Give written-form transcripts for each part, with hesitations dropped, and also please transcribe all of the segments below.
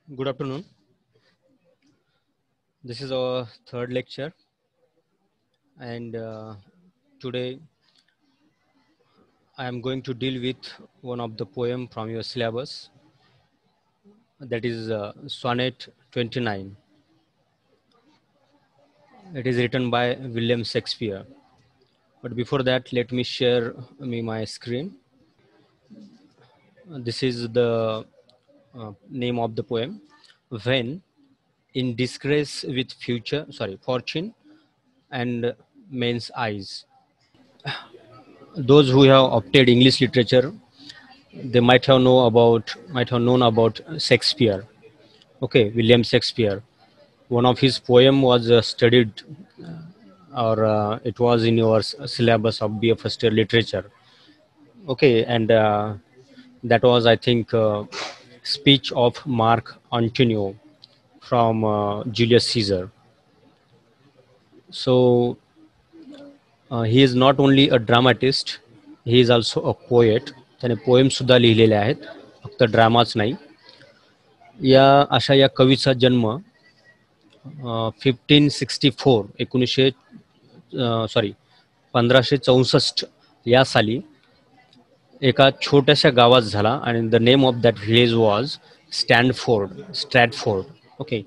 Good afternoon. This is our third lecture, and today I am going to deal with one of the poem from your syllabus, that is Sonnet 29. It is written by William Shakespeare. But before that, let me share my screen. This is the name of the poem. When in disgrace with fortune and men's eyes. Those who have opted English literature, they might have known about Shakespeare. Okay, William Shakespeare. One of his poem was studied, or it was in your syllabus of BA first year literature. Okay, and that was, I think, speech of Mark Antonio from Julius Caesar. So he is not only a dramatist, he is also a poet. त्याने poem सुद्धा लिहिलेले आहेत, फक्त ड्रामाच नाही. या कवीचा जन्म 1564 या साली एका छोट्याशा गावात झाला, आणि the name of that village was Stratford. Okay,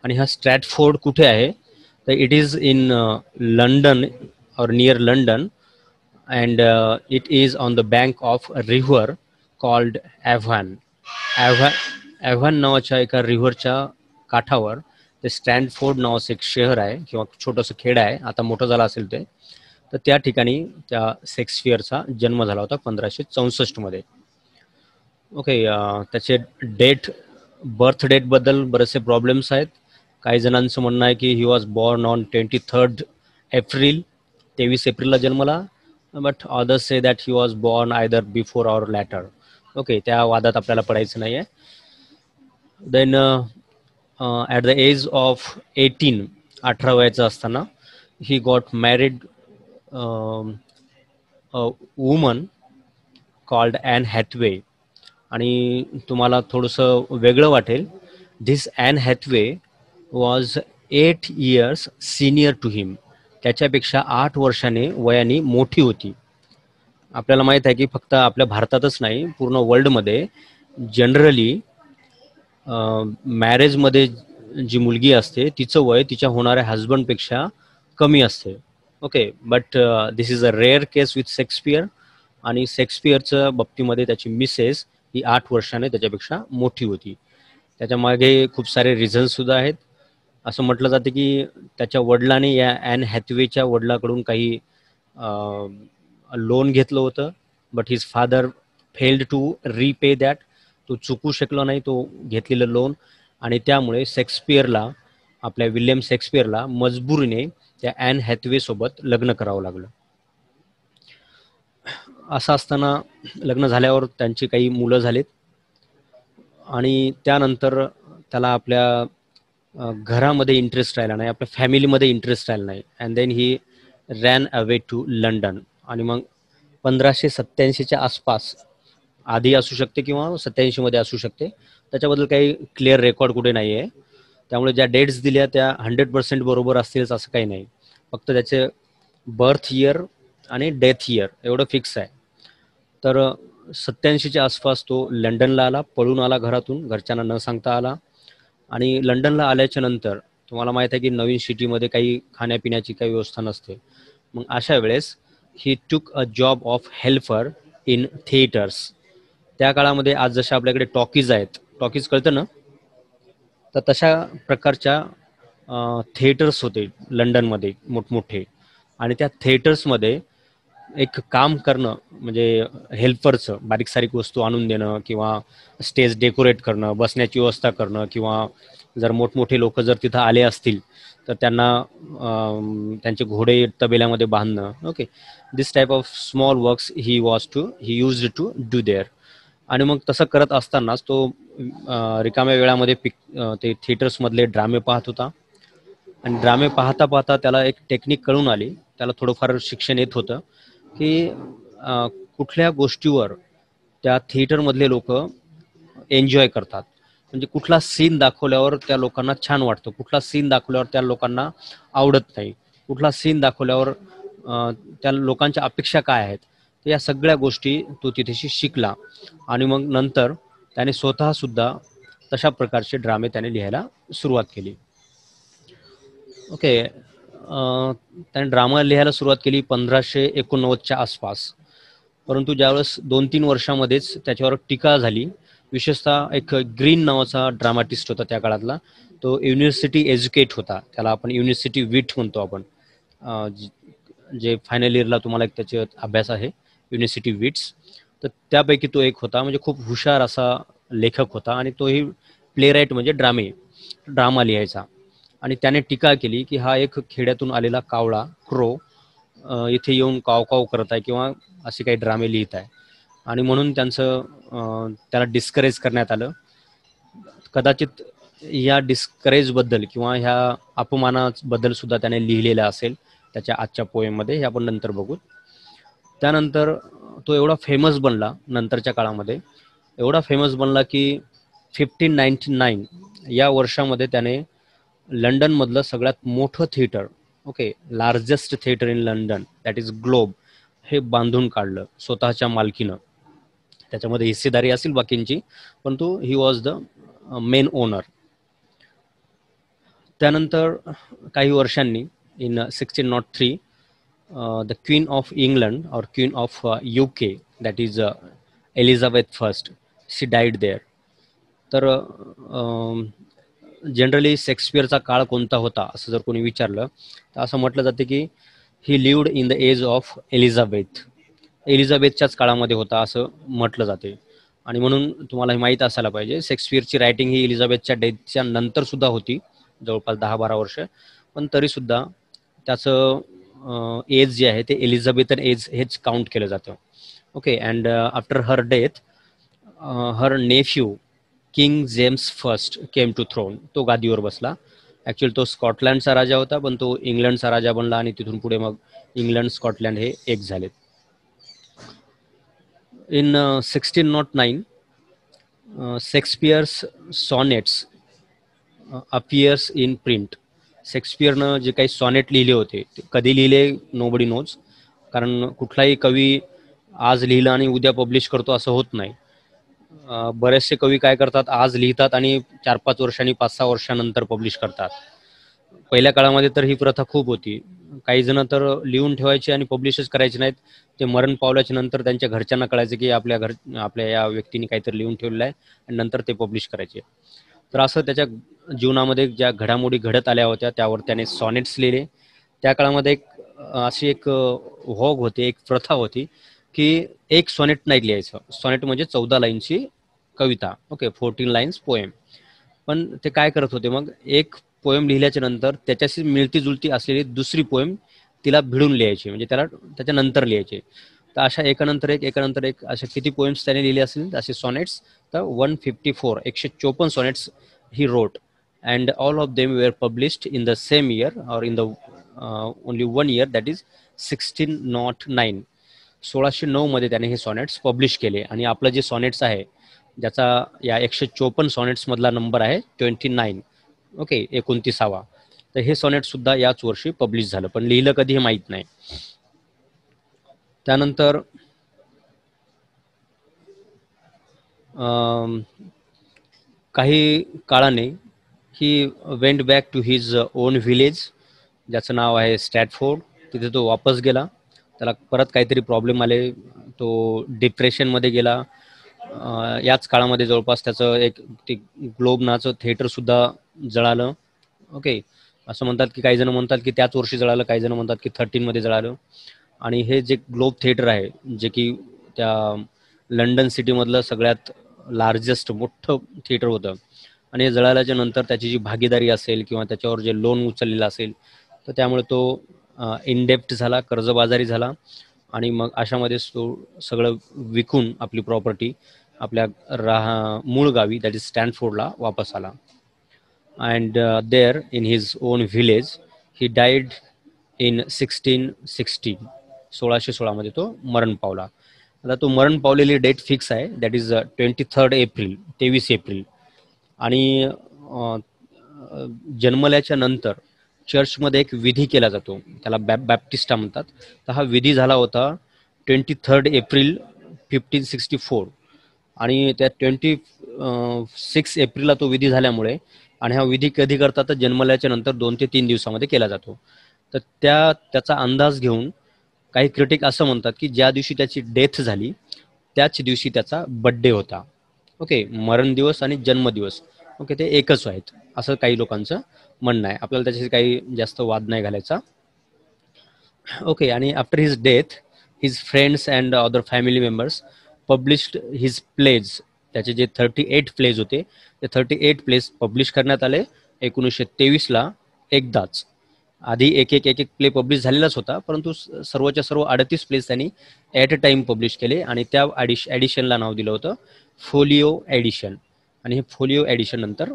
आणि हा स्ट्रॅटफोर्ड कुठे आहे? तर it is in London or near London, and it is on the bank of a river called Avon. Avon नावाच्या एका रिव्हरच्या काठावर ते स्टॅनफोर्ड नावाचं एक शहर आहे किंवा छोटंसं खेड आहे, आता मोठं झालं असेल ते. तर त्या ठिकाणी त्या शेक्सपियरचा जन्म झाला होता 1564 मध्ये. ओके, त्याचे बर्थ डेट बद्दल बरेचसे प्रॉब्लेम्स आहेत. काही जणांचं म्हणणं आहे की he was born on 23 April, 23 एप्रिलला जन्मला, but others say that he was born either before or later. Okay, त्या वादात आपल्याला पडायचं नाही आहे. Then at the age of 18 वयाचं असताना he got married a woman called Ann Hathaway. आणि तुम्हाला थोडंसं वेगळं वाटेल, this Ann Hathaway was 8 years senior to him. त्याच्यापेक्षा 8 वर्षाने वयाने मोठी होती. आपल्याला माहीत आहे की फक्त आपल्या भारतातच नाही, पूर्ण वर्ल्डमध्ये जनरली मॅरेजमध्ये जी मुलगी असते तिचं वय तिच्या होणाऱ्या हजबंडपेक्षा कमी असते. Okay, but this is a rare case with Shakespeare. आणि शेक्सपियरच्या बाबतीमध्ये त्याची मिसेस ही 8 वर्षाने त्याच्यापेक्षा मोठी होती. त्याच्या मागे खूप सारे रिझन्स सुद्धा आहेत. असं म्हटलं जातं की त्याच्या वडिलांनी या ॲन हॅथवेच्या वडिलाकडून काही लोन घेतलं होतं, but his father failed to repay that. तो चुकू शकला नाही तो घेतलेलं लोन, आणि त्यामुळे आपल्या विल्यम शेक्सपियरला मजबुरीने त्या ॲन हॅथवे सोबत लग्न करावं लागलं. असं असताना लग्न झाल्यावर त्यांची काही मुलं झालीत, आणि त्यानंतर त्याला आपल्या घरामध्ये इंटरेस्ट राहिला नाही, आपल्या फॅमिलीमध्ये इंटरेस्ट राहिला नाही. And then he ran away to London. आणि मग 1587च्या आसपास, आधी असू शकते किंवा 87 मध्ये असू शकते, त्याच्याबद्दल काही क्लिअर रेकॉर्ड कुठे नाही आहे. त्यामुळे ज्या डेट्स दिल्या त्या 100% बरोबर असतीलच असं काही नाही. फक्त त्याचे बर्थ इयर आणि डेथ इयर एवढं फिक्स आहे. तर 87च्या आसपास तो लंडनला आला, पळून आला घरातून, घरच्यांना न सांगता आला. आणि लंडनला आल्याच्या नंतर तुम्हाला माहीत आहे की नवीन सिटीमध्ये काही खाण्यापिण्याची काही व्यवस्था नसते. मग अशा वेळेस ही टूक a job of helper in theatres. त्या काळामध्ये आज जशा आपल्याकडे टॉकीज आहेत, टॉकीज कळतं ना, तर तशा प्रकारच्या थिएटर्स होते लंडनमध्ये मोठमोठे. आणि त्या थिएटर्समध्ये एक काम करणं म्हणजे हेल्परचं, बारीक सारीक वस्तू आणून देणं किंवा स्टेज डेकोरेट करणं, बसण्याची व्यवस्था करणं, किंवा जर मोठमोठे लोक जर तिथं आले असतील तर त्यांना त्यांचे घोडे तबेल्यामध्ये बांधणं. Okay, this type of small works he used to do there. आणि मग तसं करत असतानाच तो रिकाम्या वेळामध्ये ते थिएटर्समधले ड्रामे पाहत होता. आणि ड्रामे पाहता पाहता त्याला एक टेक्निक कळून आली, त्याला थोडंफार शिक्षण येत होतं की कुठल्या गोष्टीवर त्या थिएटरमधले लोक एन्जॉय करतात. म्हणजे कुठला सीन दाखवल्यावर त्या लोकांना छान वाटतं, कुठला सीन दाखवल्यावर त्या लोकांना आवडत नाही, कुठला सीन दाखवल्यावर त्या लोकांच्या अपेक्षा काय आहेत, तर या सगळ्या गोष्टी तो तिथेशी शिकला. आणि मग नंतर त्याने स्वतः सुद्धा तशा प्रकारचे ड्रामे त्याने लिहायला सुरुवात केली. ओके. त्याने ड्रामा लिहायला सुरुवात केली 1589च्या आसपास. परंतु ज्यावेळेस 2-3 वर्षामध्येच त्याच्यावर टीका झाली. विशेषतः एक ग्रीन नावाचा ड्रामाटिस्ट होता त्या काळातला. तो युनिव्हर्सिटी एज्युकेट होता. त्याला आपण युनिव्हर्सिटी विट म्हणतो आपण. जे फायनल इयरला तुम्हाला एक त्याचे अभ्यास आहे, युनिव्हर्सिटी विट्स. तर त्यापैकी तो एक होता. म्हणजे खूप हुशार असा लेखक होता आणि तोही प्लेराईट म्हणजे ड्रामा लिहायचा. आणि त्याने टीका केली की हा एक खेड्यातून आलेला कावळा क्रो इथे येऊन काव काव करत आहे किंवा असे काही ड्रामे लिहित आहे. आणि म्हणून त्याला डिस्करेज करण्यात आलं. कदाचित या डिस्करेजबद्दल किंवा ह्या अपमानाबद्दल सुद्धा त्याने लिहिलेलं असेल त्याच्या आजच्या पोएममध्ये, हे आपण नंतर बघू. त्यानंतर तो एवढा फेमस बनला नंतरच्या काळामध्ये, एवढा फेमस बनला की 1599 या वर्षामध्ये त्याने लंडनमधलं सगळ्यात मोठं theatre, okay, largest theatre in London, that is globe, हे बांधून काढलं स्वतःच्या मालकीनं. त्याच्यामध्ये हिस्सेदारी असेल बाकींची, परंतु he was the main owner. त्यानंतर काही वर्षांनी in 1603 the queen of England or queen of UK, that is Elizabeth first, she died there. तर जनरली शेक्सपियरचा काळ कोणता होता असं जर कोणी विचारलं तर असं म्हटलं जाते की he lived in the age of एलिझाबेथच्याच काळामध्ये होता असं म्हटलं जाते. आणि म्हणून तुम्हाला हे माहीत असायला पाहिजे, शेक्सपियरची रायटिंग ही एलिझाबेथच्या डेथच्या नंतर सुद्धा होती, जवळपास 10-12 वर्ष, पण तरीसुद्धा त्याचं एज जे आहे ते एलिझाबेथन एज हेच काउंट केलं जातं. Okay. And after her death her nephew king James first came to throne, तो गादीवर बसला. ॲक्च्युअली तो स्कॉटलँडचा राजा होता, पण तो इंग्लंडचा राजा बनला आणि तिथून पुढे मग इंग्लंड स्कॉटलँड हे एक झालेत. In 1609 Shakespeare's sonnets appears in print. शेक्सपियरनं जे काही सॉनेट लिहिले होते ते कधी लिहिले नोबडी नोज, कारण कुठलाही कवी आज लिहिलं आणि उद्या पब्लिश करतो असं होत नाही. बरेचसे कवी काय करतात, आज लिहितात आणि 4-5 वर्षांनी 5-6 वर्षानंतर पब्लिश करतात. पहिल्या काळामध्ये तर ही प्रथा खूप होती. काही जण तर लिहून ठेवायचे आणि पब्लिशच करायचे नाहीत. ते मरण पावल्याच्या नंतर त्यांच्या घरच्यांना कळायचं की आपल्या या व्यक्तीने काहीतरी लिहून ठेवलेलं आहे आणि नंतर ते पब्लिश करायचे. तर असं त्याच्या जीवनामध्ये ज्या घडामोडी घडत आल्या होत्या त्यावर त्याने सॉनेट्स लिहिले. त्या काळामध्ये अशी एक व्हॉग होती, एक प्रथा होती की एक सॉनेट नाही लिहायचं. सॉनेट म्हणजे 14 लाईनची कविता, ओके, 14 लाईन्स पोएम. पण ते काय करत होते, मग एक पोएम लिहिल्याच्या नंतर त्याच्याशी मिळती जुळती असलेली दुसरी पोएम तिला भिडून लिहायची, म्हणजे त्याला त्याच्यानंतर लिहायचे. तर अशा एकानंतर एक अशा किती पोएम्स त्याने लिहिले असतील असे सॉनेट्स, तर 154 sonnets he wrote, and all of them were published in the same year or in the only 1 year, that is 1609. 1609 मध्ये त्याने हे सॉनेट्स पब्लिश केले. आणि आपलं जे सॉनेट्स आहे ज्याचा या 154 सॉनेट्स मधला नंबर आहे 29, ओके, 29वा. तर हे सॉनेट सुद्धा याच वर्षी पब्लिश झालं, पण लिहिलं कधी हे माहीत नाही. त्यानंतर काही काळाने he went back to his own village, ज्याचं नाव आहे स्टॅटफोर्ड. तिथे तो वापस गेला. त्याला परत काहीतरी प्रॉब्लेम आले, तो डिप्रेशनमध्ये गेला. याच काळामध्ये जवळपास त्याचं एक ते ग्लोब नाचं थिएटरसुद्धा जळालं. ओके. असं म्हणतात की काही जण म्हणतात की त्याच वर्षी जळालं, काही जण म्हणतात की 13 जळालं. आणि हे जे ग्लोब थिएटर आहे, जे की त्या लंडन सिटीमधलं सगळ्यात लार्जेस्ट मोठं थिएटर होतं, आणि हे जळाल्याच्या नंतर त्याची जी भागीदारी असेल किंवा त्याच्यावर जे लोन उचललेलं असेल, तर त्यामुळे तो इनडेप्ट झाला, कर्जबाजारी झाला. आणि मग अशामध्येच तो सगळं विकून आपली प्रॉपर्टी आपल्या मूळ गावी, दॅट इज स्टॅनफोर्डला वापस आला. And there in his own village he died in 1616. 1616 तो मरण पावला. आता तो मरण पावलेली डेट फिक्स आहे, दॅट इज 23 एप्रिल, 23 एप्रिल. आणि जन्मल्याच्या नंतर चर्चमध्ये एक विधी केला जातो, त्याला बॅप्टिस्टा म्हणतात. तर हा विधी झाला होता 23 एप्रिल 1564. आणि त्या 26 एप्रिलला तो विधी झाल्यामुळे, आणि हा विधी कधी करतात तर जन्मल्याच्या नंतर 2 ते 3 दिवसामध्ये केला जातो. तर त्याचा अंदाज घेऊन काही क्रिटिक असं म्हणतात की ज्या दिवशी त्याची डेथ झाली त्याच दिवशी त्याचा बड्डे होता. ओके, मरण दिवस आणि जन्मदिवस ओके ते एकच आहेत असं काही लोकांचं म्हणणं आहे. आपल्याला त्याच्याशी काही जास्त वाद नाही घालायचा. ओके, आणि after his death his friends and other family members published his plays. त्याचे जे 38 प्लेज होते ते 38 प्लेज पब्लिश करण्यात आले 1923ला एकदाच. आधी एक प्ले पब्लिश झालेलाच होता, परंतु सर्वच्या सर्व 38 प्लेस त्यांनी ॲट अ टाइम पब्लिश केले आणि त्या ॲडिशनला नाव दिलं होतं फोलिओ ॲडिशन. आणि हे फोलिओ ॲडिशन नंतर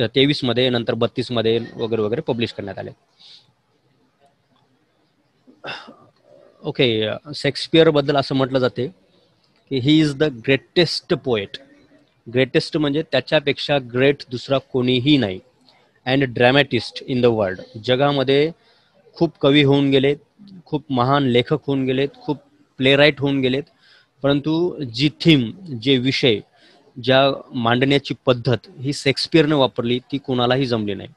23मध्ये, नंतर 32मध्ये वगैरे वगैरे पब्लिश करण्यात आले. ओके, शेक्सपियरबद्दल असं म्हटलं जाते की he is the greatest poet. Greatest म्हणजे त्याच्यापेक्षा ग्रेट दुसरा कोणीही नाही. And dramatist in the world. जगामध्ये खूप कवी होऊन गेलेत, खूप महान लेखक होऊन गेलेत, खूप प्लेराईट होऊन गेलेत, परंतु जी थीम, जे विषय, ज्या मांडण्याची पद्धत ही शेक्सपियरने वापरली ती कोणालाही जमली नाही.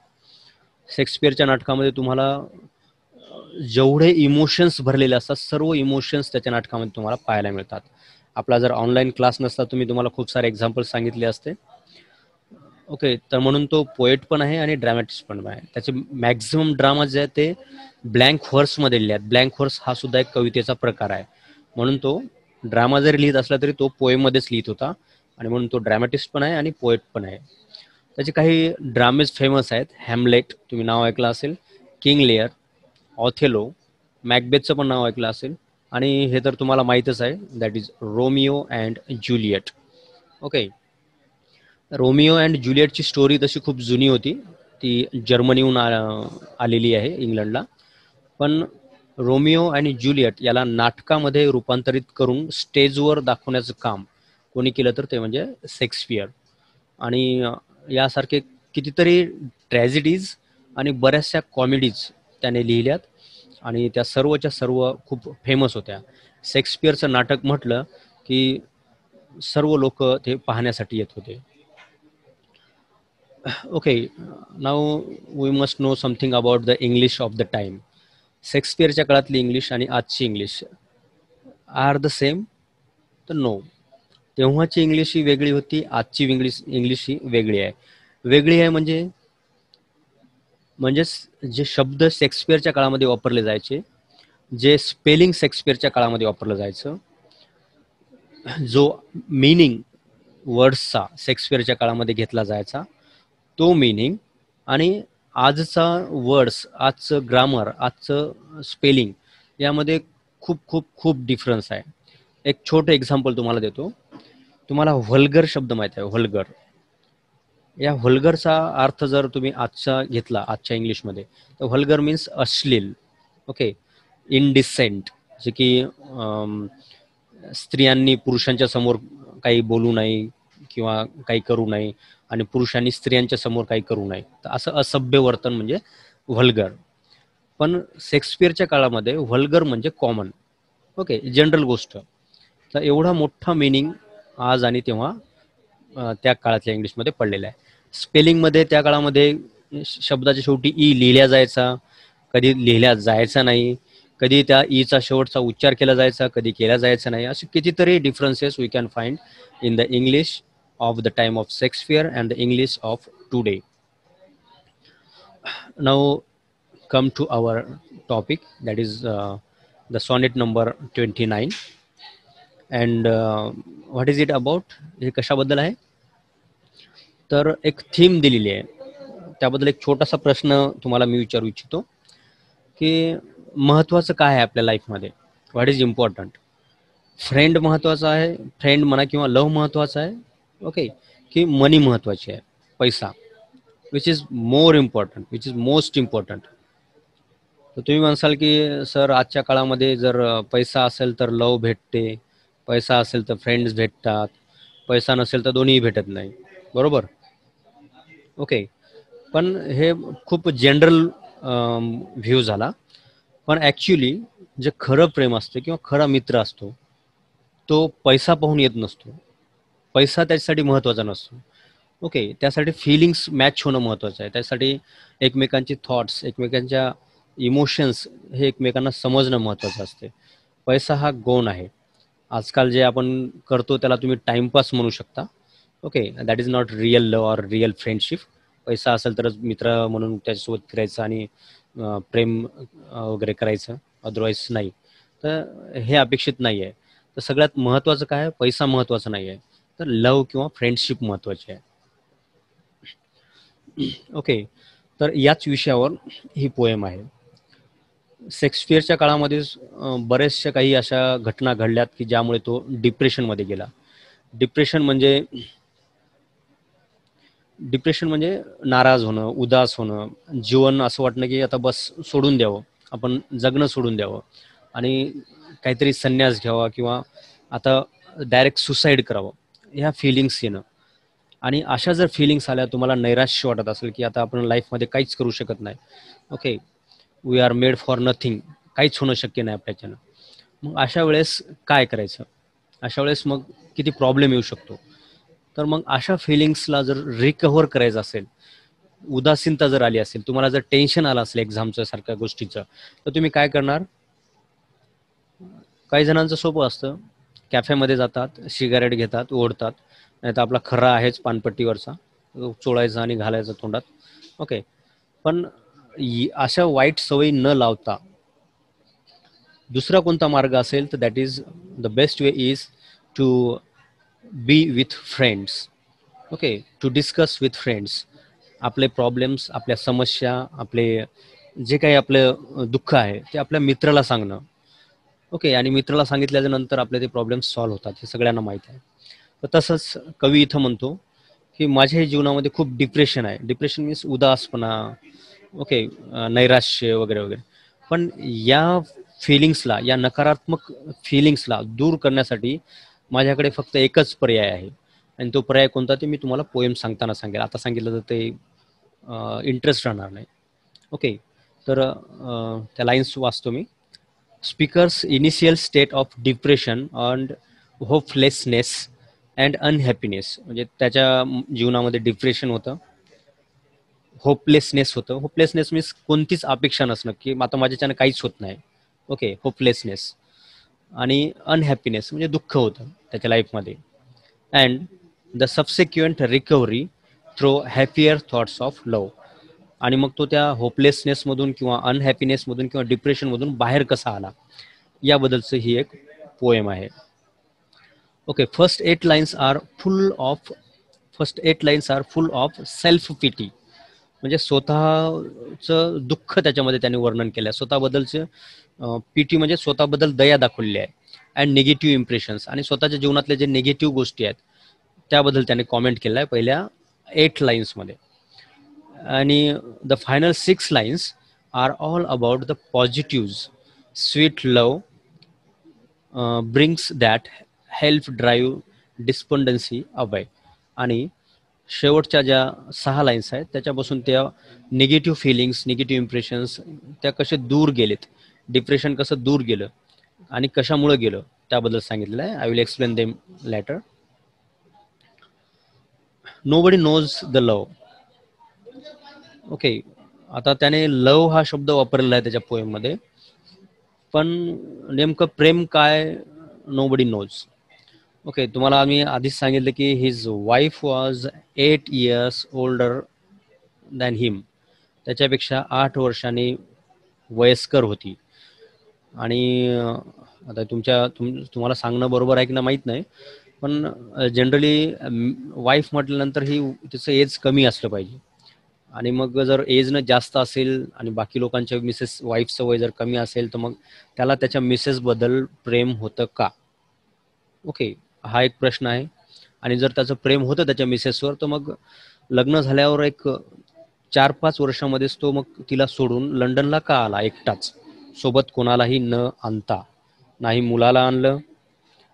शेक्सपियरच्या नाटकामध्ये तुम्हाला जेवढे इमोशन्स भरलेले असतात सर्व इमोशन्स त्याच्या नाटकामध्ये तुम्हाला पाहायला मिळतात. आपला जर ऑनलाईन क्लास नसता तुम्ही तुम्हाला खूप सारे एक्झाम्पल्स सांगितले असते. ओके, तर म्हणून तो पोएट पण आहे आणि ड्रॅमॅटिस्ट पण आहे. त्याचे मॅक्झिमम ड्रामा जे आहेत ते ब्लँक व्हर्समध्ये लिहिले आहेत. ब्लँक व्हर्स हा सुद्धा एक कवितेचा प्रकार आहे, म्हणून तो ड्रामा जरी लिहित असला तरी तो पोएममध्येच लिहित होता, आणि म्हणून तो ड्रॅमॅटिस्ट पण आहे आणि पोएट पण आहे. त्याचे काही ड्रामेज फेमस आहेत. हॅमलेट तुम्ही नाव ऐकलं असेल, किंग लेअर, ऑथेलो, मॅकबेथचं पण नाव ऐकलं असेल, आणि हे तर तुम्हाला माहीतच आहे, that is Romeo and Juliet. Okay, Romeo and ज्युलियटची स्टोरी तशी खूप जुनी होती, ती जर्मनीहून आलेली आहे इंग्लंडला. पण रोमिओ आणि ज्युलियट याला नाटकामध्ये रूपांतरित करून स्टेजवर दाखवण्याचं काम कोणी केलं तर ते म्हणजे शेक्सपियर. आणि यासारखे कितीतरी ट्रॅजेडीज आणि बऱ्याचशा कॉमेडीज त्याने लिहिल्यात, आणि त्या सर्वच्या सर्व खूप फेमस होत्या. शेक्सपियरचं नाटक म्हटलं की सर्व लोक ते पाहण्यासाठी येत होते. Okay, now we must know something about the English of the time. शेक्सपियरच्या काळातली इंग्लिश आणि आजची इंग्लिश आर द सेम? तर नो. तेव्हाची इंग्लिश ही वेगळी होती, आजची इंग्लिश ही वेगळी आहे. वेगळी आहे म्हणजे जे शब्द शेक्सपियरच्या काळामध्ये वापरले जायचे, जे स्पेलिंग शेक्सपियरच्या काळामध्ये वापरलं जायचं, जो मिनिंग वर्ड्सचा शेक्सपियरच्या काळामध्ये घेतला जायचा तो मिनिंग, आणि आजचा वर्ड्स, आजचं ग्रामर, आजचं स्पेलिंग यामध्ये खूप खूप खूप डिफरन्स आहे. एक छोटं एक्झाम्पल तुम्हाला देतो. तुम्हाला व्हल्गर शब्द माहीत आहे? व्हल्गर, या व्हल्गरचा अर्थ जर तुम्ही आजचा घेतला आजच्या इंग्लिशमध्ये, तर व्हल्गर मीन्स अश्लील. ओके, इनडिसेंट, जे की स्त्रियांनी पुरुषांच्या समोर काही बोलू नये किंवा काही करू नये, आणि पुरुषांनी स्त्रियांच्या समोर काही करू नये, तर असं असभ्य वर्तन म्हणजे व्हल्गर. पण शेक्सपियरच्या काळामध्ये व्हल्गर म्हणजे कॉमन, ओके, जनरल गोष्ट. तर एवढा मोठा मिनिंग आज आणि तेव्हा त्या काळातल्या इंग्लिशमध्ये पडलेला आहे. स्पेलिंगमध्ये त्या काळामध्ये शब्दाच्या शेवटी ई लिहिल्या जायचा, कधी लिहिल्या जायचा नाही, कधी त्या ईचा शेवटचा उच्चार केला जायचा, कधी केला जायचा नाही. असे कितीतरी differences we can find in the English of the time of Shakespeare and the English of today. Now come to our topic, that is the sonnet number 29. And what is it about? हे कशाबद्दल आहे? तर एक theme दिलेली आहे, त्याबद्दल एक छोटासा प्रश्न तुम्हाला मी विचारू इच्छितो की महत्त्वाचं काय आहे आपल्या लाईफमध्ये? What is important? फ्रेंड महत्त्वाचा आहे, फ्रेंड म्हणा, किंवा लव्ह महत्त्वाचा आहे, ओके, की मनी महत्त्वाची आहे, पैसा? Which is more important, which is most important? तर तुम्ही म्हणसाल की सर आजच्या काळामध्ये जर पैसा असेल तर लव भेटते, पैसा असेल तर फ्रेंड्स भेटतात, पैसा नसेल तर दोन्हीही भेटत नाही, बरोबर? ओके. पण हे खूप जनरल व्ह्यू झाला. पण ॲक्च्युली जे खरं प्रेम असते किंवा खरा मित्र असतो, तो पैसा पाहून येत नसतो. पैसा त्याच्यासाठी महत्त्वाचा नसतो. ओके. त्यासाठी फीलिंग्स मॅच होणं महत्त्वाचं आहे. त्यासाठी एकमेकांचे थॉट्स, एकमेकांच्या इमोशन्स हे एकमेकांना समजणं महत्त्वाचं असते. पैसा हा गौण आहे. आजकाल जे आपण करतो त्याला तुम्ही टाईमपास म्हणू शकता. Okay. That is not real love or real friendship. पैसा असेल तरच मित्र म्हणून त्याच्यासोबत फिरायचं आणि प्रेम वगैरे करायचं, अदरवाईज नाही. तर हे अपेक्षित नाही आहे. तर सगळ्यात महत्त्वाचं काय आहे? पैसा महत्त्वाचा नाही आहे. तर लव्ह किंवा फ्रेंडशिप महत्त्वाची आहे. ओके. तर याच विषयावर ही पोएम आहे. शेक्सपियरच्या काळामध्ये बऱ्याचशा काही अशा घटना घडल्यात की ज्यामुळे तो डिप्रेशनमध्ये गेला. डिप्रेशन म्हणजे डिप्रेशन म्हणजे नाराज होणं, उदास होणं, जीवन असं वाटणं की आता बस सोडून द्यावं, आपण जगणं सोडून द्यावं आणि काहीतरी संन्यास घ्यावा किंवा आता डायरेक्ट सुसाईड करावं, ह्या फिलिंग्स येणं. आणि अशा जर फिलिंग्स आल्या, तुम्हाला नैराश्य वाटत असेल की आता आपण लाईफमध्ये काहीच करू शकत नाही, okay, we are made for nothing, काहीच होणं शक्य नाही आपल्याच्यानं, मग अशा वेळेस काय करायचं? अशा वेळेस मग किती प्रॉब्लेम येऊ शकतो. तर मग अशा फिलिंग्सला जर रिकव्हर करायचं असेल, उदासीनता जर आली असेल, तुम्हाला जर टेन्शन आलं असेल एक्झामचं सारख्या गोष्टीचं, तर तुम्ही काय करणार? काही जणांचं सोपं असतं, कॅफेमध्ये जातात, सिगारेट घेतात, ओढतात, नाही तर आपला खर्रा आहेच पानपट्टीवरचा, चोळायचा आणि घालायचा तोंडात. ओके. पण अशा वाईट सवयी न लावता दुसरा कोणता मार्ग असेल तर that is the best way is to be with friends. Okay. To discuss with friends आपले प्रॉब्लेम्स, आपल्या समस्या, आपले जे काही आपलं दुःख आहे ते आपल्या मित्राला सांगणं. ओके. आणि मित्राला सांगितल्याच्या नंतर आपले ते प्रॉब्लेम्स सॉल्व्ह होतात, हे सगळ्यांना माहीत आहे. तर तसंच कवी इथं म्हणतो की माझ्याही जीवनामध्ये खूप डिप्रेशन आहे. डिप्रेशन मीन्स उदासपणा, ओके, नैराश्य वगैरे वगैरे. पण या फिलिंग्सला, या नकारात्मक फिलिंग्सला दूर करण्यासाठी माझ्याकडे फक्त एकच पर्याय आहे. आणि तो पर्याय कोणता ते मी तुम्हाला पोएम सांगताना सांगेल. आता सांगितलं तर ते इंटरेस्ट राहणार नाही. ओके. तर त्या लाईन्स वाचतो मी. Speaker's initial state of depression and hopelessness and unhappiness, म्हणजे त्याच्या जीवनामध्ये डिप्रेशन होतं, होपलेसनेस होतं. होपलेसनेस मीन्स कोणतीच अपेक्षा नसणं की आता माझ्याच्यानं काहीच होत नाही. ओके. होपलेसनेस. आणि अनहॅपीनेस म्हणजे दुःख होतं त्याच्या लाईफमध्ये. And the subsequent recovery through happier thoughts of love. आणि मग तो त्या होपलेसनेसमधून किंवा अनहॅपीनेसमधून किंवा डिप्रेशनमधून बाहेर कसा आला, याबद्दलचं ही एक पोएम आहे. Okay. First eight lines are full of self pity, म्हणजे स्वतःचं दुःख त्याच्यामध्ये त्यांनी वर्णन केलं आहे, स्वतःबद्दलचं पीटी म्हणजे स्वतःबद्दल दया दाखवलेली आहे. अँड निगेटिव्ह इम्प्रेशन्स, आणि स्वतःच्या जीवनातले जे निगेटिव्ह गोष्टी आहेत त्याबद्दल त्याने कॉमेंट केलं आहे पहिल्या 8 लाईन्समध्ये. आणि the final 6 lines are all about the positive sweet love brings that help drive despondency away. आणि शेवटच्या ज्या 6 लाईन्स आहेत त्याच्यापासून त्या निगेटिव्ह फिलिंग्स, निगेटिव्ह इम्प्रेशन्स त्या कसे दूर गेलेत, डिप्रेशन कसं दूर गेलं आणि कशामुळं गेलं त्याबद्दल सांगितलेलं आहे. I will explain them later. Nobody knows the love. Okay. आता त्याने लव हा शब्द वापरलेला आहे त्याच्या पोएममध्ये, पण नेमकं प्रेम काय, नोबडी नोज. ओके. तुम्हाला आम्ही आधीच सांगितलं की his wife was 8 years older than him, त्याच्यापेक्षा 8 वर्षांनी वयस्कर होती. आणि आता तुम्हाला सांगणं बरोबर आहे की ना माहीत नाही, पण जनरली वाईफ म्हटल्यानंतर ही तिचं एज कमी असलं पाहिजे. आणि मग जर एजनं जास्त असेल आणि बाकी लोकांच्या मिसेस वाईफचं वय जर कमी असेल तर मग त्याला त्याच्या मिसेसबद्दल प्रेम होतं का? ओके. हा एक प्रश्न आहे. आणि जर त्याचं प्रेम होतं त्याच्या मिसेसवर तर मग लग्न झाल्यावर एक 4-5 वर्षामध्येच तो मग तिला सोडून लंडनला का आला एकटाच, सोबत कोणालाही न आणता? नाही मुलाला आणलं,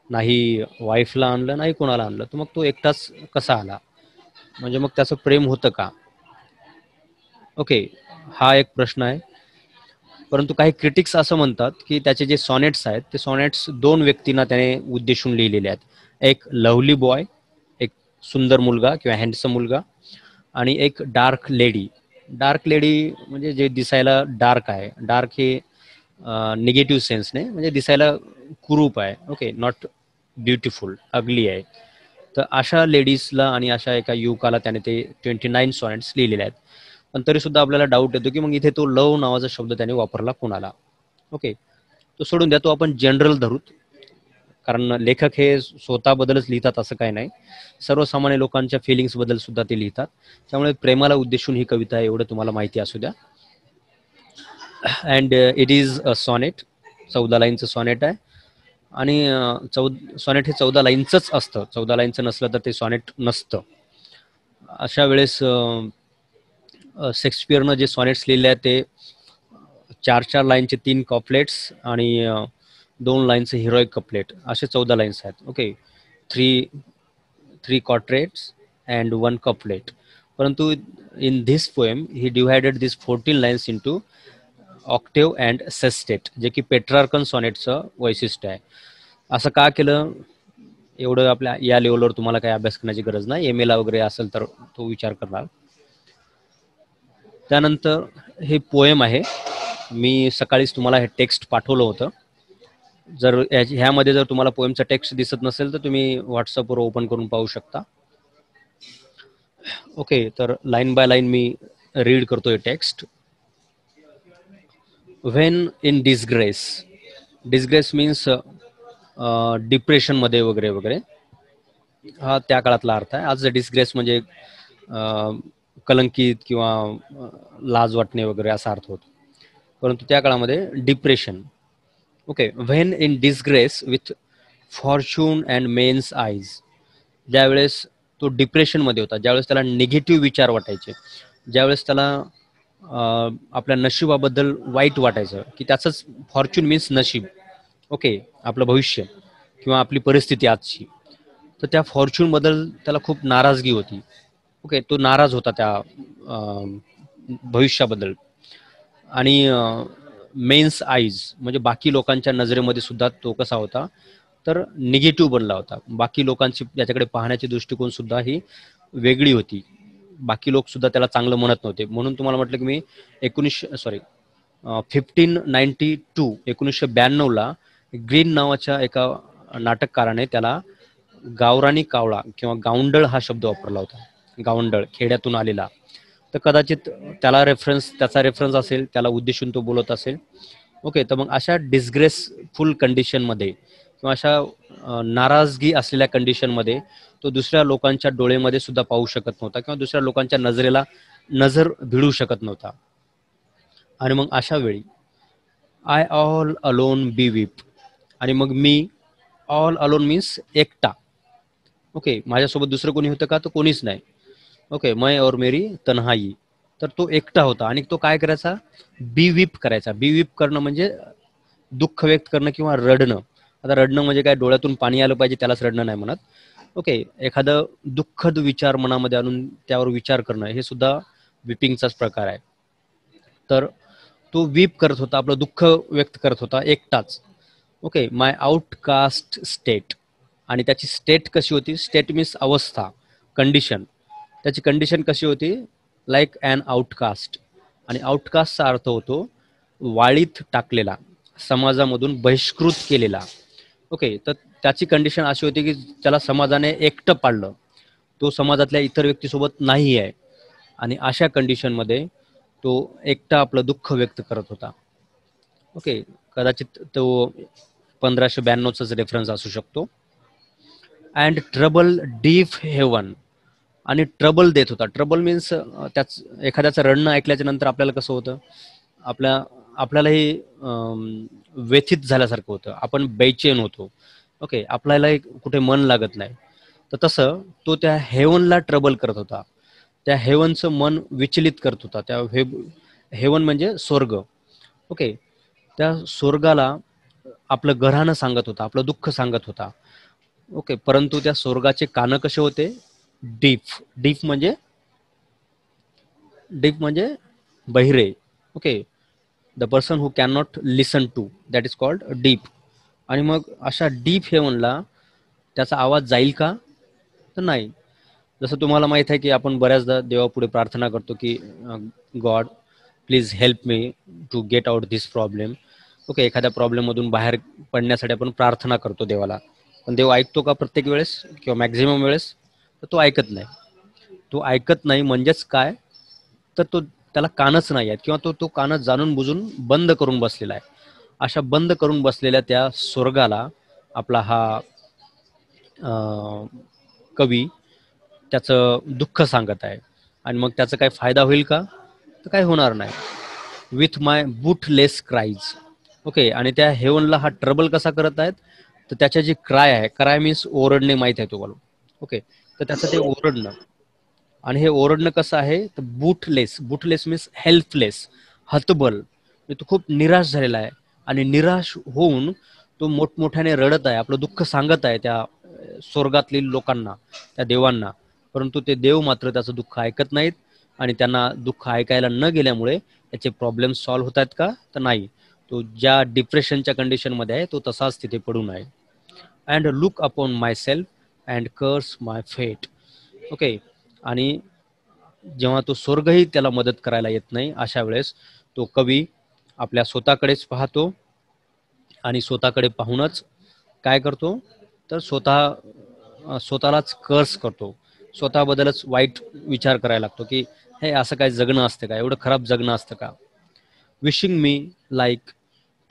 नाही वाईफला आणलं, नाही कोणाला आणलं, तर मग तो एकटाच कसा आला? म्हणजे मग त्याचं प्रेम होतं का? ओके, हा एक प्रश्न आहे. परंतु काही क्रिटिक्स असं म्हणतात की त्याचे जे सॉनेट्स आहेत ते सॉनेट्स दोन व्यक्तींना त्याने उद्देशून लिहिलेले आहेत. एक लव्हली बॉय, एक सुंदर मुलगा किंवा हँडसम मुलगा, आणि एक डार्क लेडी. डार्क लेडी म्हणजे जे दिसायला डार्क आहे. डार्क हे निगेटिव्ह सेन्सने म्हणजे दिसायला कुरूप आहे. ओके, नॉट ब्युटिफुल, अगली आहे. तर अशा लेडीजला आणि अशा एका युवकाला त्याने ते 29 सॉनेट्स लिहिलेले आहेत. पण तरी सुद्धा आपल्याला डाऊट येतो की मग इथे तो लव नावाचा शब्द त्याने वापरला कोणाला. ओके, तो सोडून द्या, तो आपण जनरल धरूत. कारण लेखक हे स्वतःबद्दलच लिहितात असं काही नाही, सर्वसामान्य लोकांच्या फिलिंग्स बद्दल सुद्धा ते लिहितात. त्यामुळे प्रेमाला उद्देशून ही कविता आहे एवढं तुम्हाला माहिती असू द्या. And it is a sonnet, 14 लाईनचं सॉनेट आहे. आणि सॉनेट हे 14 लाईनचंच असतं, 14 लाईनचं नसलं तर ते सॉनेट नसतं. अशा वेळेस शेक्सपियरनं जे सॉनेट्स लिहिले आहेत ते 4-4 लाईनचे 3 कॉपलेट्स आणि 2 लाईनचे हिरोईक कपलेट असे 14 लाईन्स आहेत. Okay, three quatrains and 1 couplet. परंतु in this poem he divided this 14 lines into octave and sestet, जे की पेट्रार्कन सॉनेटचं वैशिष्ट्य आहे. असं का केलं एवढं आपल्या या लेवलवर तुम्हाला काही अभ्यास करण्याची गरज नाही, एम एला वगैरे असेल तर तो विचार करणार. त्यानंतर हे पोएम आहे, मी सकाळीच तुम्हाला हे टेक्स्ट पाठवलं होतं. जर ह्यामध्ये जर तुम्हाला पोएमचा टेक्स्ट दिसत नसेल तर तुम्ही व्हॉट्सअपवर ओपन करून पाहू शकता. ओके, तर लाईन बाय लाईन मी रीड करतोय text. When in disgrace, disgrace means डिप्रेशनमध्ये वगैरे वगैरे, हा त्या काळातला अर्थ आहे. आज डिसग्रेस म्हणजे कलंकित किंवा लाज वाटणे वगैरे असा अर्थ होतो, परंतु त्या काळामध्ये depression. Okay, when in disgrace with fortune and men's eyes, ज्यावेळेस तो डिप्रेशनमध्ये होता, ज्यावेळेस त्याला निगेटिव्ह विचार वाटायचे, ज्यावेळेस त्याला आपल्या नशिबाबद्दल वाईट वाटायचं की त्याचंच फॉर्च्यून मीन्स नशीब, ओके, आपलं भविष्य किंवा आपली परिस्थिती आजची, तर त्या फॉर्च्यूनबद्दल त्याला खूप नाराजगी होती. ओके, तो नाराज होता त्या भविष्याबद्दल. आणि मेन्स आईज म्हणजे बाकी लोकांच्या नजरेमध्ये सुद्धा तो कसा होता तर निगेटिव्ह बनला होता. बाकी लोकांची त्याच्याकडे पाहण्याची दृष्टिकोन सुद्धा ही वेगळी होती. बाकी लोक सुद्धा त्याला चांगलं म्हणत नव्हते. म्हणून तुम्हाला म्हटलं की मी 1992 ग्रीन नावाच्या एका नाटककाराने त्याला गावरानी कावळा किंवा गावंडळ हा शब्द वापरला होता. गावंडळ, खेड्यातून आलेला. तर कदाचित त्याचा रेफरन्स असेल, त्याला उद्देशून तो बोलत असेल. ओके, तर मग अशा डिसग्रेसफुल कंडिशनमध्ये किंवा अशा नाराजगी असलेल्या कंडिशनमध्ये तो दुसऱ्या लोकांच्या डोळेमध्ये सुद्धा पाहू शकत नव्हता किंवा दुसऱ्या लोकांच्या नजर भिडू शकत नव्हता. आणि मग अशा वेळी I all alone beweep, आणि मग मी, ऑल अलोन मीन्स एकटा. ओके, माझ्यासोबत दुसरं कोणी होतं का, तर कोणीच नाही. ओके, मैं और मेरी तन्हाई, तर तो एकटा होता. आणि तो काय करायचा, बी वीप करायचा. बी वीप करणं म्हणजे दुःख व्यक्त करणं किंवा रडणं. आता रडणं म्हणजे काय, डोळ्यातून पाणी आलं पाहिजे त्यालाच रडणं नाही म्हणत. ओके, एखादं दुःखद विचार मनामध्ये आणून त्यावर विचार करणं हे सुद्धा विपिंगचाच प्रकार आहे. तर तो वीप करत होता, आपलं दुःख व्यक्त करत होता एकटाच. ओके, माय आउटकास्ट स्टेट, आणि त्याची स्टेट कशी होती, स्टेट मीन्स अवस्था, कंडिशन. त्याची कंडिशन कशी होती, लाईक ॲन आउटकास्ट. आणि आउटकास्टचा अर्थ होतो वाळीत टाकलेला, समाजामधून बहिष्कृत केलेला. ओके, तर त्याची कंडिशन अशी होती की त्याला समाजाने एकटं पाडलं, तो समाजातल्या इतर व्यक्तीसोबत नाही आहे. आणि अशा कंडिशनमध्ये तो एकटा आपलं दुःख व्यक्त करत होता. ओके, कदाचित तो 1592च रेफरन्स असू शकतो. अँड ट्रबल डीप हेवन, आणि ट्रबल देत होता. ट्रबल मीन्स त्याच एखाद्याचं रडणं ऐकल्याच्या नंतर आपल्याला कसं होतं, आपल्यालाही व्यथित झाल्यासारखं होतं, आपण बेचैन होतो. ओके, आपल्यालाही कुठे मन लागत नाही. तर तसं तो त्या हेवनला ट्रबल करत होता, त्या हेवनचं मन विचलित करत होता. त्या हेवन म्हणजे स्वर्ग. ओके, त्या स्वर्गाला आपलं घराणं सांगत होता, आपलं दुःख सांगत होता. ओके, परंतु त्या स्वर्गाचे कानं कसे होते, डीप. डीप म्हणजे बहिरे. Okay, the person who can not listen to, that is called deaf. आणि मग अशा डीप हेवनला त्याचा आवाज जाईल का? तर नाही. जसं तुम्हाला माहित आहे की आपण बऱ्याचदा देवापुढे प्रार्थना करतो की God please help me to get out this problem. Okay, एखाद्या प्रॉब्लेममधून बाहेर पडण्यासाठी आपण प्रार्थना करतो देवाला. पण देव ऐकतो का प्रत्येक वेळेस किंवा मॅक्झिमम वेळेस? तर तो ऐकत नाही. तो ऐकत नाही म्हणजेच काय? तर तो त्याला कानच नाही आहेत किंवा तो तो कानच जाणून बुजून बंद करून बसलेला आहे. अशा बंद करून बसलेल्या त्या स्वर्गाला आपला हा कवी त्याचं दुःख सांगत आहे. आणि मग त्याचा काही फायदा होईल का? तर काही होणार नाही. With my bootless cries. Okay, आणि त्या हेवनला हा ट्रबल कसा करत आहेत? तर त्याच्या जी क्राय आहे, क्राय मीन्स ओरडणे, माहीत आहे तुम्हाला. ओके, तर त्याचं ते ओरडणं. आणि हे ओरडणं कसं आहे? तर बूटलेस, बूटलेस मीन्स हेल्पलेस, हतबल. म्हणजे तो खूप निराश झालेला आहे आणि निराश होऊन तो मोठमोठ्याने रडत आहे, आपलं दुःख सांगत आहे त्या स्वर्गातील लोकांना, त्या देवांना. परंतु ते देव मात्र त्याचं दुःख ऐकत नाहीत आणि त्यांना दुःख ऐकायला न गेल्यामुळे त्याचे प्रॉब्लेम सॉल्व्ह होत आहेत का? तर नाही. तो ज्या डिप्रेशनच्या कंडिशनमध्ये आहे तो तसाच तिथे पडून आहे. And look upon my self and कर्स माय फेट. ओके, आणि जेव्हा तो स्वर्गही त्याला मदत करायला येत नाही, अशा वेळेस तो कवी आपल्या स्वतःकडेच पाहतो आणि स्वतःकडे पाहूनच काय करतो? तर स्वतःलाच कर्स करतो. स्वतःबद्दलच वाईट विचार करायला लागतो की हे असं काय जगणं असतं का? एवढं खराब जगणं असतं का? Wishing me like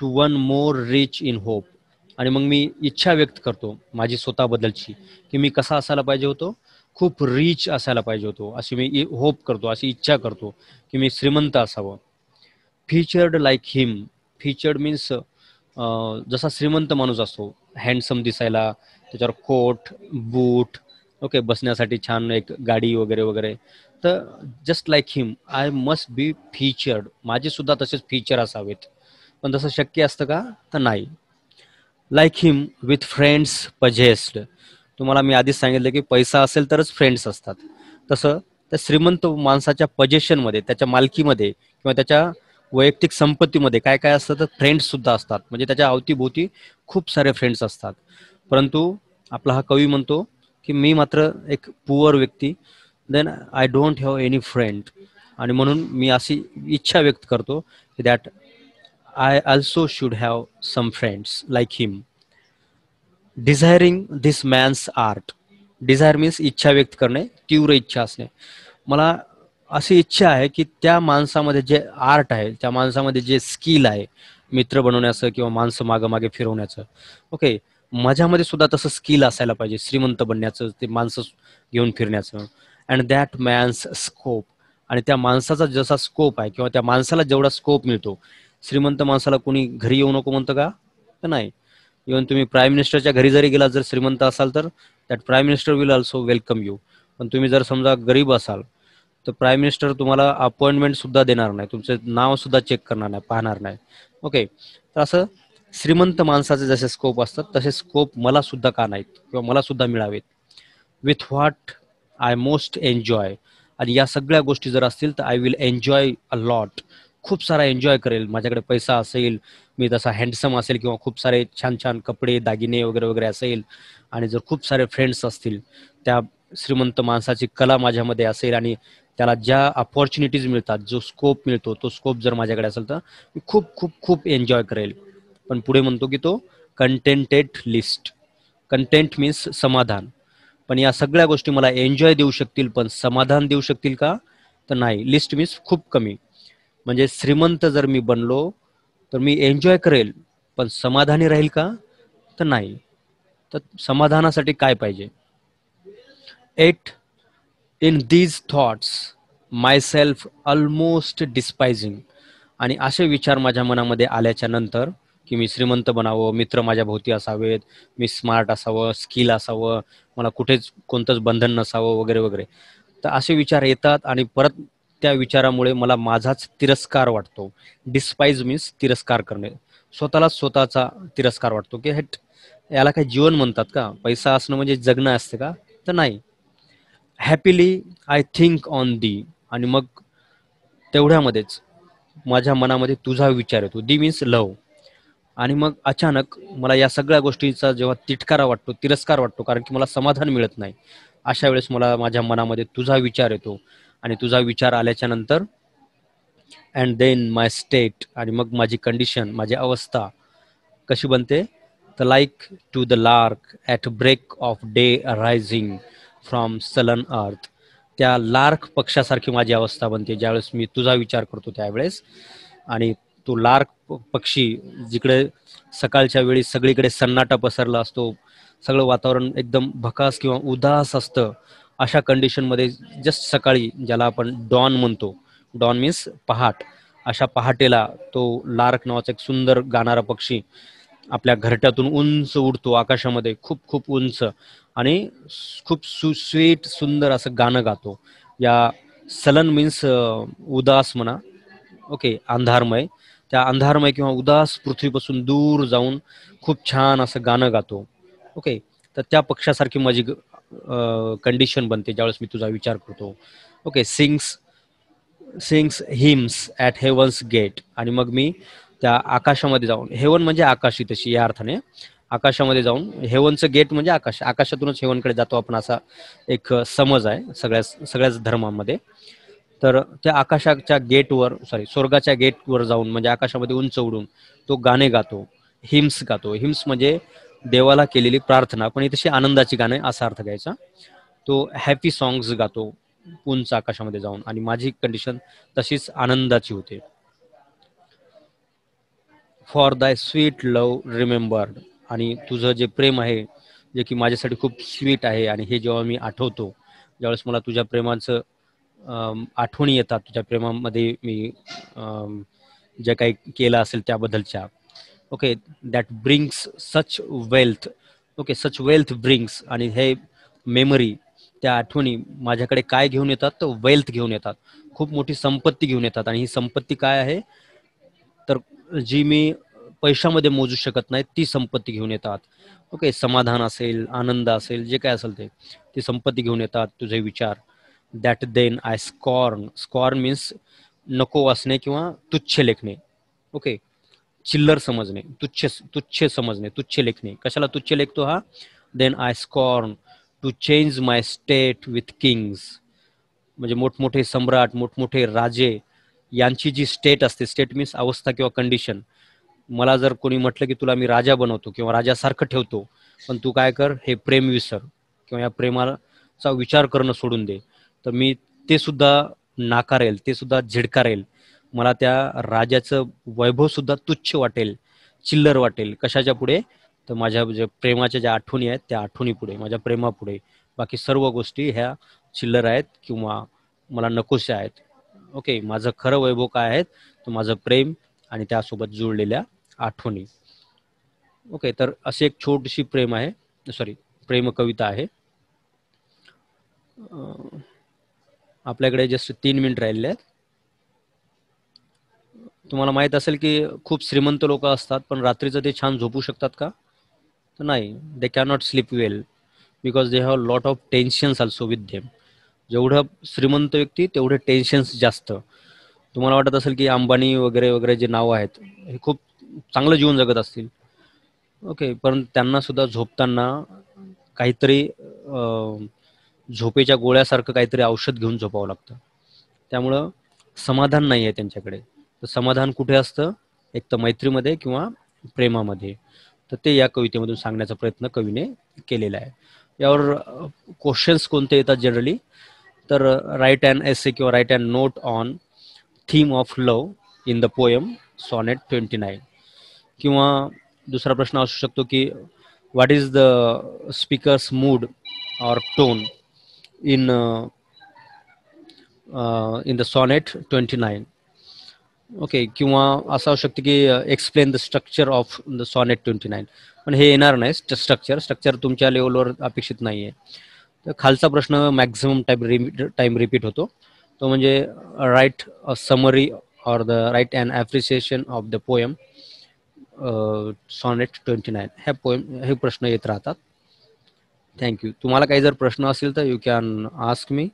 to one more rich in hope. आणि मग मी इच्छा व्यक्त करतो माझी स्वतःबद्दलची की मी कसा असायला पाहिजे होतो? खूप रिच असायला पाहिजे होतो, अशी मी होप करतो, अशी इच्छा करतो की मी श्रीमंत असावं. फीचर्ड लाईक हिम. फीचर्ड मीन्स जसा श्रीमंत माणूस असतो, हँडसम दिसायला, त्याच्यावर कोट, बूट, ओके, बसण्यासाठी छान एक गाडी वगैरे वगैरे. तर just like him I must be featured. माझे सुद्धा तसेच फीचर असावेत. पण तसं शक्य असतं का? तर नाही. Like him with friends possessed. तुम्हाला मी आधीच सांगितलं की पैसा असेल तरच फ्रेंड्स असतात. तसं त्या श्रीमंत माणसाच्या पजेशनमध्ये, त्याच्या मालकीमध्ये किंवा त्याच्या वैयक्तिक संपत्तीमध्ये काय काय असतं? तर फ्रेंड्स सुद्धा असतात. म्हणजे त्याच्या अवतीभोवती खूप सारे फ्रेंड्स असतात. परंतु आपला हा कवी म्हणतो की मी मात्र एक पुअर व्यक्ती, then I don't have any friend. आणि म्हणून मी अशी इच्छा व्यक्त करतो की that I also should have some friends like him. Desiring this man's art. Desire means इच्छा व्यक्त करणे, तीव्र इच्छा असणे. मला अशी इच्छा आहे की त्या माणसामध्ये जे आर्ट आहे, त्या माणसामध्ये जे स्किल आहे मित्र बनवण्याचं किंवा माणसं मागं मागे फिरवण्याचं, ओके, माझ्यामध्ये सुद्धा तसं स्किल असायला पाहिजे श्रीमंत बनण्याचं, ते माणसं घेऊन फिरण्याचं. And that man's scope. आणि त्या माणसाचा जसा स्कोप आहे किंवा त्या माणसाला जेवढा स्कोप मिळतो, श्रीमंत माणसाला कोणी घरी येऊ नको म्हणतं का? तर नाही. इव्हन तुम्ही प्राईम मिनिस्टरच्या घरी जरी गेला, जर श्रीमंत असाल तर that prime minister will also welcome you. पण तुम्ही जर समजा गरीब असाल तर प्राईम मिनिस्टर तुम्हाला अपॉइंटमेंट सुद्धा देणार नाही, तुमचं नाव सुद्धा चेक करणार नाही, पाहणार नाही. ओके, तर असं श्रीमंत माणसाचे जसे स्कोप असतात तसे स्कोप मला सुद्धा का नाहीत किंवा मला सुद्धा मिळावेत. With what I most enjoy. आणि या सगळ्या गोष्टी जर असतील तर I will enjoy a lot. खूप सारा एन्जॉय करेल. माझ्याकडे पैसा असेल, मी तसा हँडसम असेल किंवा खूप सारे छान छान कपडे, दागिने वगैरे वगैरे असेल, आणि जर खूप सारे फ्रेंड्स असतील, त्या श्रीमंत माणसाची कला माझ्यामध्ये असेल आणि त्याला ज्या अपॉर्च्युनिटीज मिळतात, जो स्कोप मिळतो, तो स्कोप जर माझ्याकडे असेल तर मी खूप खूप खूप एन्जॉय करेल. पण पुढे म्हणतो की तो कंटेंटेड लिस्ट. कंटेंट मीन्स समाधान. पण या सगळ्या गोष्टी मला एन्जॉय देऊ शकतील, पण समाधान देऊ शकतील का? तर नाही. लिस्ट मीन्स खूप कमी. म्हणजे श्रीमंत जर मी बनलो तर मी एन्जॉय करेल, पण समाधानी राहील का? तर नाही. तर समाधानासाठी काय पाहिजे? Yet in these thoughts myself almost despising. आणि असे विचार माझ्या मनामध्ये आल्याच्या नंतर की मी श्रीमंत बनावं, मित्र माझ्या भोवती असावेत, मी स्मार्ट असावं, स्किल असावं, मला कुठेच कोणतंच बंधन नसावं वगैरे वगैरे. तर असे विचार येतात आणि परत त्या विचारामुळे मला माझाच तिरस्कार वाटतो. डिस्पाइज मीन्स तिरस्कार करणे. स्वतःलाच स्वतःचा तिरस्कार वाटतो की हेट, याला काही जीवन म्हणतात का? पैसा असणं म्हणजे जगणं असतं का? तर नाही. Happily I think on the. आणि मग तेवढ्यामध्येच माझ्या मनामध्ये तुझा विचार येतो. दी मीन्स लव्ह. आणि मग अचानक मला या सगळ्या गोष्टीचा जेव्हा तिटकारा वाटतो, तिरस्कार वाटतो, कारण की मला समाधान मिळत नाही, अशा वेळेस मला माझ्या मनामध्ये तुझा विचार येतो. आणि तुझा विचार आल्याच्या नंतर अँड देन माय स्टेट, आणि मग माझी कंडिशन, माझी अवस्था कशी बनते, तर like to the lark at break of day rising from sullen earth. त्या लार्क पक्षासारखी माझी अवस्था बनते ज्यावेळेस मी तुझा विचार करतो त्यावेळेस. आणि तो लार्क पक्षी जिकडे सकाळच्या वेळी सगळीकडे सन्नाटा पसरला असतो, सगळं वातावरण एकदम भकास किंवा उदास असतं, अशा कंडिशनमध्ये जस्ट सकाळी, ज्याला आपण डॉन म्हणतो, डॉन मीन्स पहाट, अशा पहाटेला तो लार्क नावाचा एक सुंदर गाणारा पक्षी आपल्या घरट्यातून उंच उडतो आकाशामध्ये, खूप खूप उंच, आणि खूप स्वीट सुंदर असं गाणं गातो. या सलन मीन्स उदास म्हणा, ओके, अंधारमय. त्या अंधारमय किंवा उदास पृथ्वीपासून दूर जाऊन खूप छान असं गाणं गातो. ओके, तर त्या पक्षासारखी माझी कंडिशन बनते ज्यावेळेस मी तुझा विचार करतो. Okay, sings hymns at heaven's gate. आणि मग मी त्या आकाशामध्ये जाऊन, हेवन म्हणजे आकाशी तशी या अर्थाने, आकाशामध्ये जाऊन, हेवनचं गेट म्हणजे आकाश, आकाशातूनच हेवनकडे जातो आपण, असा एक समज आहे सगळ्याच धर्मामध्ये. तर त्या आकाशाच्या गेटवर, स्वर्गाच्या गेटवर जाऊन, म्हणजे आकाशामध्ये उंच उडून तो गाणे गातो, हिम्स गातो. हिम्स म्हणजे देवाला केलेली प्रार्थना, पण ही तशी आनंदाची गाणे असा अर्थ घ्यायचा. तो हॅपी सॉंग्स गातो उंच आकाशामध्ये जाऊन, आणि माझी कंडिशन तशीच आनंदाची होते. फॉर दाय स्वीट लव्ह रिमेंबर्ड. आणि तुझं जे प्रेम आहे, जे की माझ्यासाठी खूप स्वीट आहे, आणि हे जेव्हा मी आठवतो, ज्यावेळेस मला तुझ्या प्रेमाचं आठवणी येतात, तुझ्या प्रेमामध्ये मी जे काही केलं असेल त्याबद्दलच्या. Okay, that brings such wealth. Okay, such wealth brings. आणि हे मेमरी, त्या आठवणी माझ्याकडे काय घेऊन येतात, तर वेल्थ घेऊन येतात, खूप मोठी संपत्ती घेऊन येतात. आणि ही संपत्ती काय आहे, तर जी मी पैशामध्ये मोजू शकत नाही ती संपत्ती घेऊन येतात. ओके, समाधान असेल, आनंद असेल, जे काय असेल ते, ती संपत्ती घेऊन येतात तुझे विचार. That then I scorn means नको असणे किंवा तुच्छ लेखणे. ओके, चिल्लर समजणे, तुच्छ समजणे, तुच्छ लेखणे. कशाला तुच्छ लेखतो हा, then I scorn to change my state with kings. म्हणजे मोठमोठे सम्राट, मोठमोठे राजे यांची जी स्टेट असते, स्टेट मीन्स अवस्था किंवा कंडिशन. मला जर कोणी म्हटलं की तुला मी राजा बनवतो किंवा राजासारखं ठेवतो, पण तू काय कर, हे प्रेम विसर किंवा या प्रेमाचा विचार करणं सोडून दे, तर मी ते सुद्धा नाकारेल, ते सुद्धा झिडकारेल. मला त्या राजाचं वैभव सुद्धा तुच्छ वाटेल, चिल्लर वाटेल. कशाच्या पुढे, तर माझ्या जे प्रेमाच्या ज्या आठवणी आहेत त्या आठवणी पुढे, माझ्या प्रेमापुढे बाकी सर्व गोष्टी ह्या चिल्लर आहेत किंवा मला नकोशा आहेत. ओके, माझं खरं वैभव काय आहे, तर माझं प्रेम आणि त्यासोबत जुळलेल्या आठवणी. ओके, तर अशी एक छोटीशी प्रेम कविता आहे. आपल्याकडे जस्ट 3 मिनिट राहिले आहेत. तुम्हाला माहित असेल की खूप श्रीमंत लोक असतात, पण रात्रीचं ते छान झोपू शकतात का, तर नाही, दे cannot sleep well because they have lot of tensions also with them. जेवढं श्रीमंत व्यक्ती तेवढे टेन्शन्स जास्त. तुम्हाला वाटत असेल की अंबानी वगैरे वगैरे जे नाव आहेत हे खूप चांगलं जीवन जगत असतील. ओके, पण त्यांना सुद्धा झोपताना काहीतरी झोपेच्या गोळ्यासारखं काहीतरी औषध घेऊन झोपावं लागतं. त्यामुळं समाधान नाही आहे त्यांच्याकडे. तर समाधान कुठे असतं, एक तर मैत्रीमध्ये किंवा प्रेमामध्ये. तर ते या कवितेमधून सांगण्याचा प्रयत्न कवीने केलेला आहे. यावर क्वेश्चन्स कोणते येतात जनरली, तर राईट अँड एसे किंवा write and note on theme of love in the poem sonnet 29. किंवा दुसरा प्रश्न असू शकतो की what is the speaker's mood or tone in in the sonnet 29. Okay, किंवा असं असू शकतं की explain the structure of the sonnet 29. पण हे येणार नाही, स्ट्रक्चर तुमच्या लेवलवर अपेक्षित नाही आहे. तर खालचा प्रश्न मॅक्झिमम टाईम रिपीट होतो, तो म्हणजे write a summary or the write and appreciation of the poem sonnet 29. हे प्रश्न येत राहतात. थँक्यू. तुम्हाला काही जर प्रश्न असेल तर यू कॅन आस्क मी.